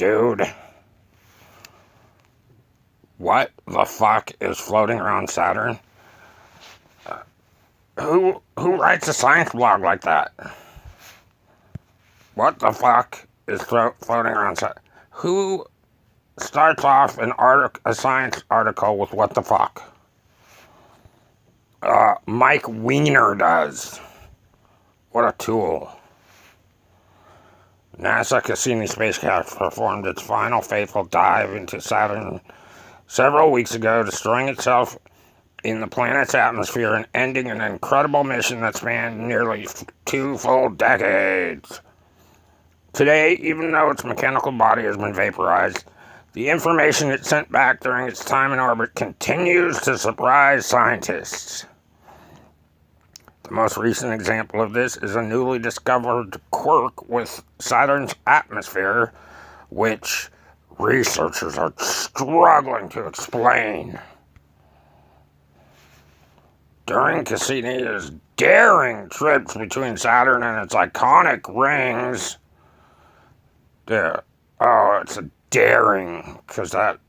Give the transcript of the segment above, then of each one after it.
Dude, what the fuck is floating around Saturn? Who writes a science blog like that? What the fuck is floating around Saturn? Who starts off a science article with what the fuck? Mike Weiner does. What a tool. NASA Cassini spacecraft performed its final fateful dive into Saturn several weeks ago, destroying itself in the planet's atmosphere and ending an incredible mission that spanned nearly 2 full decades. Today, even though its mechanical body has been vaporized, the information it sent back during its time in orbit continues to surprise scientists. The most recent example of this is a newly discovered quirk with Saturn's atmosphere, which researchers are struggling to explain. During Cassini's daring trips between Saturn and its iconic rings, it's a daring, because that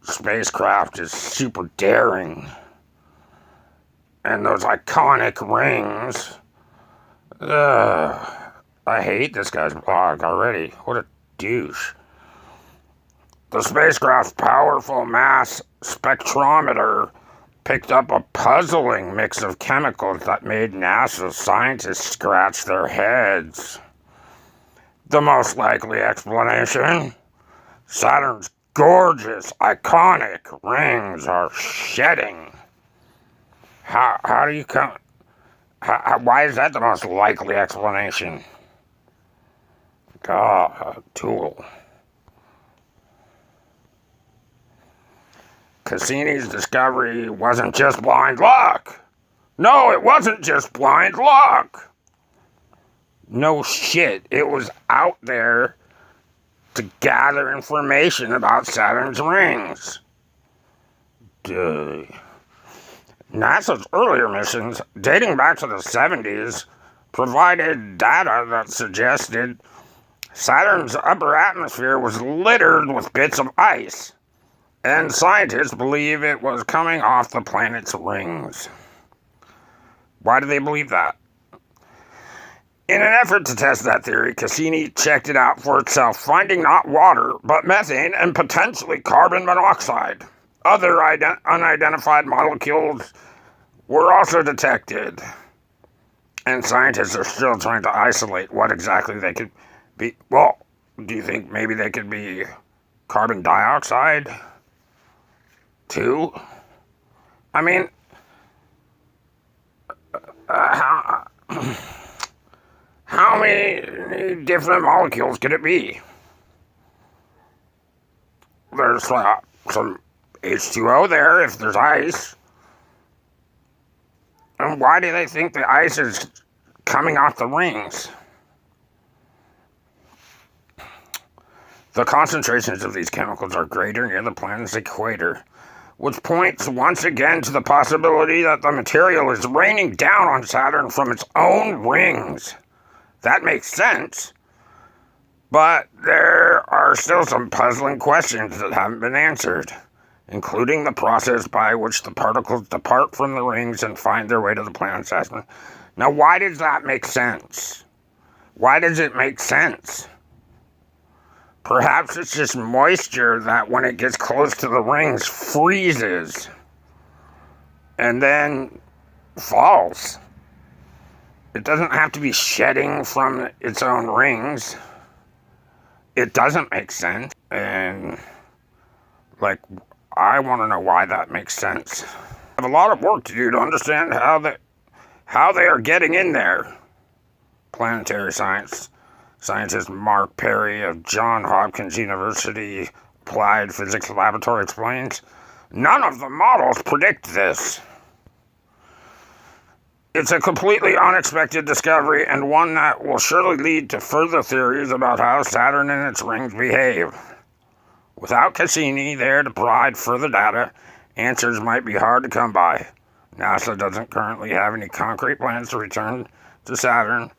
spacecraft is super daring. And those iconic rings. I hate this guy's blog already. What a douche. The spacecraft's powerful mass spectrometer picked up a puzzling mix of chemicals that made NASA scientists scratch their heads. The most likely explanation? Saturn's gorgeous, iconic rings are shedding. How do you come? Why is that the most likely explanation? God, tool. Cassini's discovery wasn't just blind luck. No, it wasn't just blind luck. No shit, it was out there to gather information about Saturn's rings. Duh. NASA's earlier missions, dating back to the 70s, provided data that suggested Saturn's upper atmosphere was littered with bits of ice, and scientists believe it was coming off the planet's rings. Why do they believe that? In an effort to test that theory, Cassini checked it out for itself, finding not water, but methane and potentially carbon monoxide. Other unidentified molecules were also detected, and scientists are still trying to isolate what exactly they could be. Well, do you think maybe they could be carbon dioxide, too? I mean, how many different molecules could it be? There's some H2O there if there's ice. And why do they think the ice is coming off the rings? The concentrations of these chemicals are greater near the planet's equator, which points once again to the possibility that the material is raining down on Saturn from its own rings. That makes sense. But there are still some puzzling questions that haven't been answered, including the process by which the particles depart from the rings and find their way to the planet's atmosphere. Now, why does that make sense? Why does it make sense? Perhaps it's just moisture that, when it gets close to the rings, freezes and then falls. It doesn't have to be shedding from its own rings. It doesn't make sense. And, I want to know why that makes sense. I have a lot of work to do to understand how they are getting in there. Planetary scientist Mark Perry of Johns Hopkins University Applied Physics Laboratory explains, none of the models predict this. It's a completely unexpected discovery, and one that will surely lead to further theories about how Saturn and its rings behave. Without Cassini there to provide further data, answers might be hard to come by. NASA doesn't currently have any concrete plans to return to Saturn,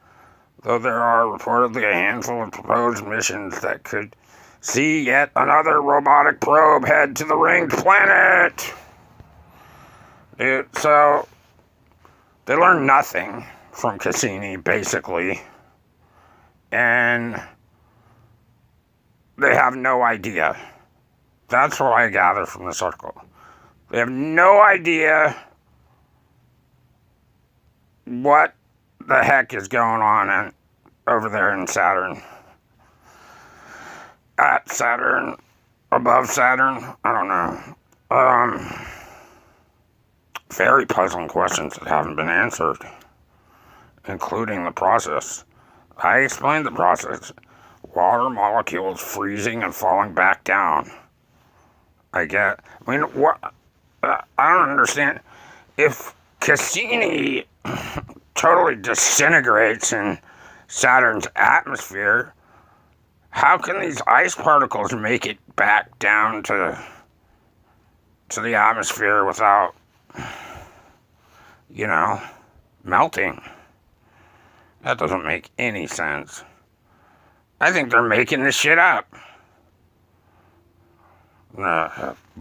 though there are reportedly a handful of proposed missions that could see yet another robotic probe head to the ringed planet. So, they learned nothing from Cassini, basically. And they have no idea. That's what I gather from this article. They have no idea what the heck is going on over there in Saturn. At Saturn, above Saturn, I don't know. Very puzzling questions that haven't been answered, including the process. I explained the process. Water molecules freezing and falling back down. What? I don't understand. If Cassini totally disintegrates in Saturn's atmosphere, how can these ice particles make it back down to the atmosphere without, melting? That doesn't make any sense. I think they're making this shit up.